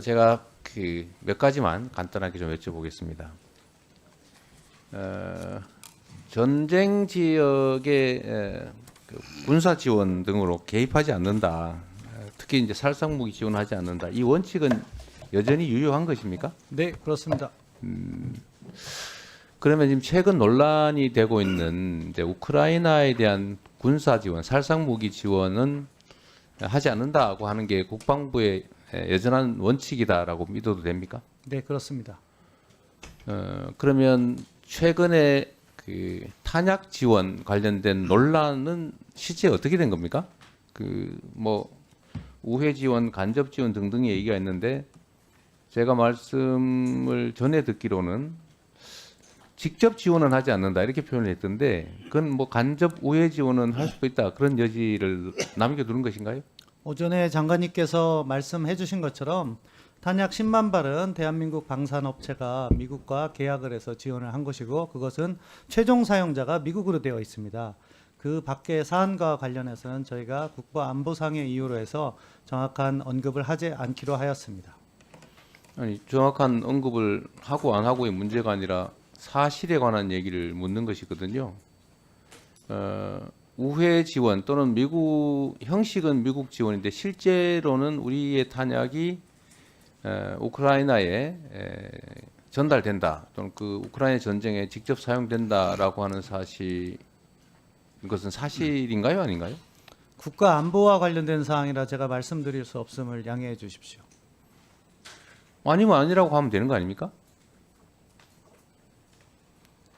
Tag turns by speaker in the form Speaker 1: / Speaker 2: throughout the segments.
Speaker 1: 제가 그 몇 가지만 간단하게 좀 여쭤보겠습니다. 전쟁 지역의 그 군사 지원 등으로 개입하지 않는다. 특히 이제 살상무기 지원하지 않는다. 이 원칙은 여전히 유효한 것입니까?
Speaker 2: 네, 그렇습니다.
Speaker 1: 그러면 지금 최근 논란이 되고 있는 이제 우크라이나에 대한 군사 지원, 살상무기 지원은 하지 않는다고 하는 게 국방부의 여전한 원칙이다라고 믿어도 됩니까?
Speaker 2: 네, 그렇습니다.
Speaker 1: 그러면 최근에 그 탄약 지원 관련된 논란은 실제 어떻게 된 겁니까? 그 뭐 우회 지원, 간접 지원 등등의 얘기가 있는데 제가 말씀을 전에 듣기로는 직접 지원은 하지 않는다 이렇게 표현을 했던데 그건 뭐 간접 우회 지원은 할 수도 있다 그런 여지를 남겨두는 것인가요?
Speaker 2: 오전에 장관님께서 말씀해 주신 것처럼 탄약 10만 발은 대한민국 방산업체가 미국과 계약을 해서 지원을 한 것이고 그것은 최종 사용자가 미국으로 되어 있습니다. 그 밖의 사안과 관련해서는 저희가 국가안보상의 이유로 해서 정확한 언급을 하지 않기로 하였습니다.
Speaker 1: 아니 정확한 언급을 하고 안 하고의 문제가 아니라 사실에 관한 얘기를 묻는 것이거든요. 우회 지원 또는 미국 형식은 미국 지원인데 실제로는 우리의 탄약이 우크라이나에 전달된다 또는 그 우크라이나 전쟁에 직접 사용된다라고 하는 사실 이것은 사실인가요, 아닌가요?
Speaker 2: 국가안보와 관련된 사항이라 제가 말씀드릴 수 없음을 양해해 주십시오.
Speaker 1: 아니면 아니라고 하면 되는 거 아닙니까?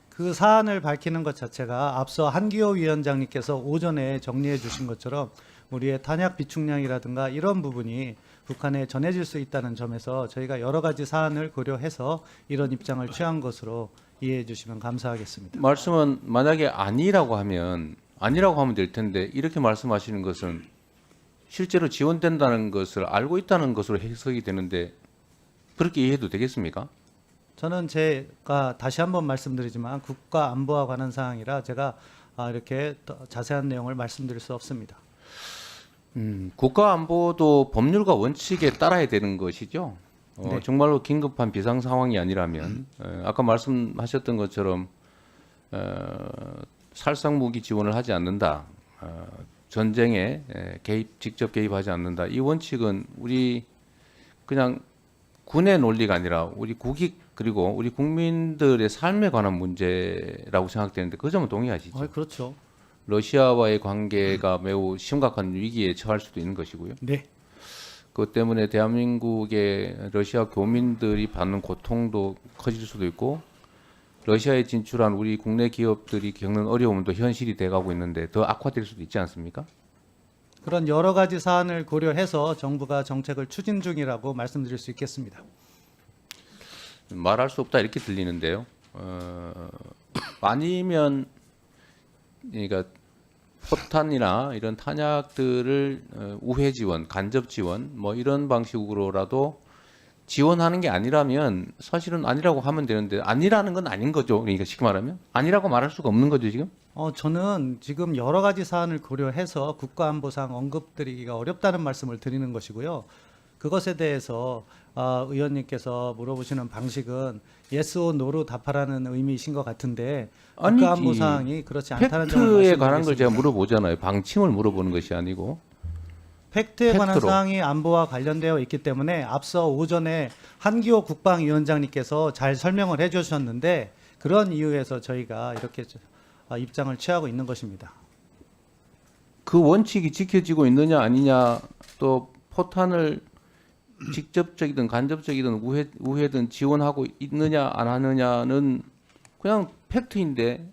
Speaker 2: 그 사안을 밝히는 것 자체가 앞서 한기호 위원장님께서 오전에 정리해 주신 것처럼 우리의 탄약 비축량이라든가 이런 부분이 북한에 전해질 수 있다는 점에서 저희가 여러 가지 사안을 고려해서 이런 입장을 취한 것으로 이해해 주시면 감사하겠습니다.
Speaker 1: 말씀은 만약에 아니라고 하면 될 텐데 이렇게 말씀하시는 것은 실제로 지원된다는 것을 알고 있다는 것으로 해석이 되는데 그렇게 이해해도 되겠습니까?
Speaker 2: 저는 제가 다시 한번 말씀드리지만 국가 안보와 관한 사항이라 제가 이렇게 자세한 내용을 말씀드릴 수 없습니다.
Speaker 1: 국가 안보도 법률과 원칙에 따라야 되는 것이죠.
Speaker 2: 네.
Speaker 1: 정말로 긴급한 비상 상황이 아니라면 아까 말씀하셨던 것처럼 살상 무기 지원을 하지 않는다. 전쟁에 직접 개입하지 않는다. 이 원칙은 우리 그냥 군의 논리가 아니라 우리 국익 그리고 우리 국민들의 삶에 관한 문제라고 생각되는데 그 점은 동의하시죠?
Speaker 2: 그렇죠.
Speaker 1: 러시아와의 관계가 매우 심각한 위기에 처할 수도 있는 것이고요.
Speaker 2: 네.
Speaker 1: 그것 때문에 대한민국의 러시아 교민들이 받는 고통도 커질 수도 있고 러시아에 진출한 우리 국내 기업들이 겪는 어려움도 현실이 돼가고 있는데 더 악화될 수도 있지 않습니까?
Speaker 2: 그런 여러 가지 사안을 고려해서 정부가 정책을 추진 중이라고 말씀드릴 수 있겠습니다.
Speaker 1: 말할 수 없다 이렇게 들리는데요. 아니면 그러니까 포탄이나 이런 탄약들을 우회 지원, 간접 지원 뭐 이런 방식으로라도 지원하는 게 아니라면 사실은 아니라고 하면 되는데 아니라는 건 아닌 거죠. 그러니까 쉽게 말하면 아니라고 말할 수가 없는 거죠 지금.
Speaker 2: 저는 지금 여러 가지 사안을 고려해서 국가안보상 언급드리기가 어렵다는 말씀을 드리는 것이고요. 그것에 대해서 의원님께서 물어보시는 방식은 yes or no로 답하라는 의미이신 것 같은데 국가안보 사항이 그렇지 않다는 점을
Speaker 1: 팩트에 관한 걸
Speaker 2: 말씀드리겠습니다.
Speaker 1: 제가 물어보잖아요. 방침을 물어보는 것이 아니고.
Speaker 2: 팩트에 관한
Speaker 1: 팩트로.
Speaker 2: 사항이 안보와 관련되어 있기 때문에 앞서 오전에 한기호 국방위원장님께서 잘 설명을 해주셨는데 그런 이유에서 저희가 이렇게 입장을 취하고 있는 것입니다.
Speaker 1: 그 원칙이 지켜지고 있느냐 아니냐 또 포탄을 직접적이든 간접적이든 우회든 지원하고 있느냐 안 하느냐는 그냥 팩트인데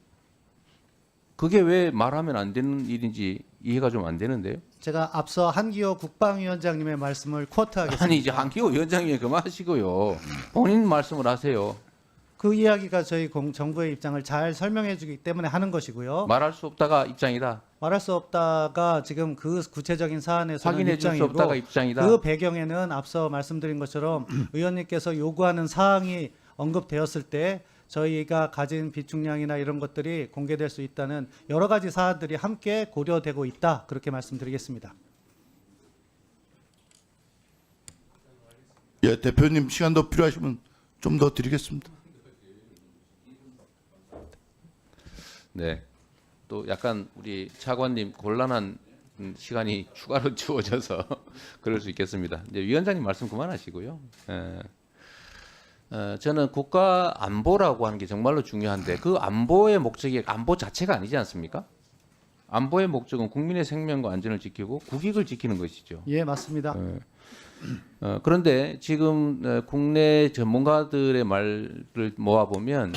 Speaker 1: 그게 왜 말하면 안 되는 일인지 이해가 좀 안 되는데요.
Speaker 2: 제가 앞서 한기호 국방위원장님의 말씀을 쿼트하겠습니다.
Speaker 1: 아니 이제 한기호 위원장님이 그만하시고요. 본인 말씀을 하세요.
Speaker 2: 그 이야기가 저희 정부의 입장을 잘 설명해 주기 때문에 하는 것이고요.
Speaker 1: 말할 수 없다가 입장이다.
Speaker 2: 말할 수 없다가 지금 그 구체적인 사안에서는
Speaker 1: 확인해 줄 수
Speaker 2: 입장이고
Speaker 1: 없다가 입장이다.
Speaker 2: 그 배경에는 앞서 말씀드린 것처럼 의원님께서 요구하는 사항이 언급되었을 때 저희가 가진 비축량이나 이런 것들이 공개될 수 있다는 여러 가지 사안들이 함께 고려되고 있다. 그렇게 말씀드리겠습니다.
Speaker 3: 예, 대표님 시간 더 필요하시면 좀 더 드리겠습니다.
Speaker 1: 네. 또 약간 우리 차관님 곤란한 시간이 추가로 주어져서 그럴 수 있겠습니다. 이제 위원장님 말씀 그만하시고요. 저는 국가 안보라고 하는 게 정말로 중요한데 그 안보의 목적이 안보 자체가 아니지 않습니까? 안보의 목적은 국민의 생명과 안전을 지키고 국익을 지키는 것이죠.
Speaker 2: 예, 맞습니다.
Speaker 1: 그런데 지금 국내 전문가들의 말을 모아보면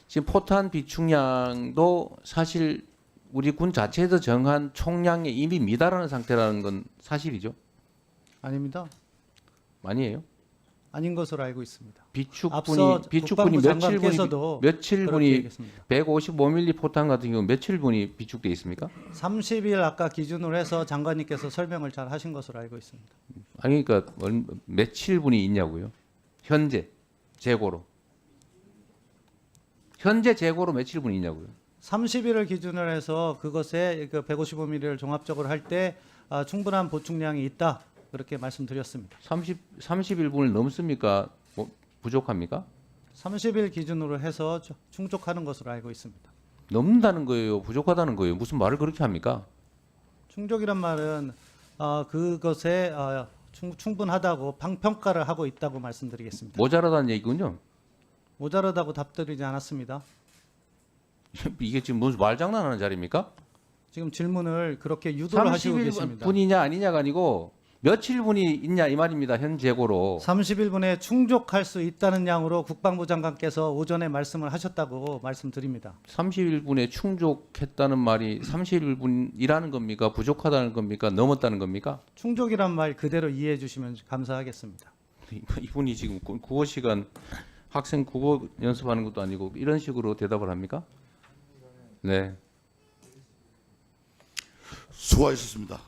Speaker 1: 지금 포탄 비축량도 사실 우리 군 자체에서 정한 총량에 이미 미달하는 상태라는 건 사실이죠?
Speaker 2: 아닙니다.
Speaker 1: 아니에요?
Speaker 2: 아닌 것으로 알고 있습니다.
Speaker 1: 비축분이
Speaker 2: 국방부 장관께서도
Speaker 1: 며칠
Speaker 2: 그렇게
Speaker 1: 분이
Speaker 2: 얘기했습니다.
Speaker 1: 155mm 포탄 같은 경우 며칠 분이 비축돼 있습니까?
Speaker 2: 30일 아까 기준으로 해서 장관님께서 설명을 잘 하신 것으로 알고 있습니다.
Speaker 1: 아니 그러니까 며칠 분이 있냐고요? 현재 재고로. 현재 재고로 며칠 분이 있냐고요?
Speaker 2: 30일을 기준으로 해서 그것에 그 155mm를 종합적으로 할 때 충분한 보충량이 있다. 그렇게 말씀드렸습니다.
Speaker 1: 31분을 넘습니까? 부족합니까?
Speaker 2: 30일 기준으로 해서 충족하는 것으로 알고 있습니다.
Speaker 1: 넘는다는 거예요? 부족하다는 거예요? 무슨 말을 그렇게 합니까?
Speaker 2: 충족이란 말은 그것에 충분하다고 평가를 하고 있다고 말씀드리겠습니다.
Speaker 1: 모자라다는 얘기군요.
Speaker 2: 모자라다고 답드리지 않았습니다.
Speaker 1: 이게 지금 무슨 말장난하는 자리입니까?
Speaker 2: 지금 질문을 그렇게 유도를 하시고 계십니다.
Speaker 1: 30분이냐 아니냐가 아니고 며칠 분이 있냐 이 말입니다. 현 재고로.
Speaker 2: 30일분에 충족할 수 있다는 양으로 국방부 장관께서 오전에 말씀을 하셨다고 말씀드립니다.
Speaker 1: 30일분에 충족했다는 말이 30일분이라는 겁니까? 부족하다는 겁니까? 넘었다는 겁니까?
Speaker 2: 충족이란 말 그대로 이해해 주시면 감사하겠습니다.
Speaker 1: 이분이 지금 국어 시간 학생 국어 연습하는 것도 아니고 이런 식으로 대답을 합니까? 네.
Speaker 3: 수고하셨습니다.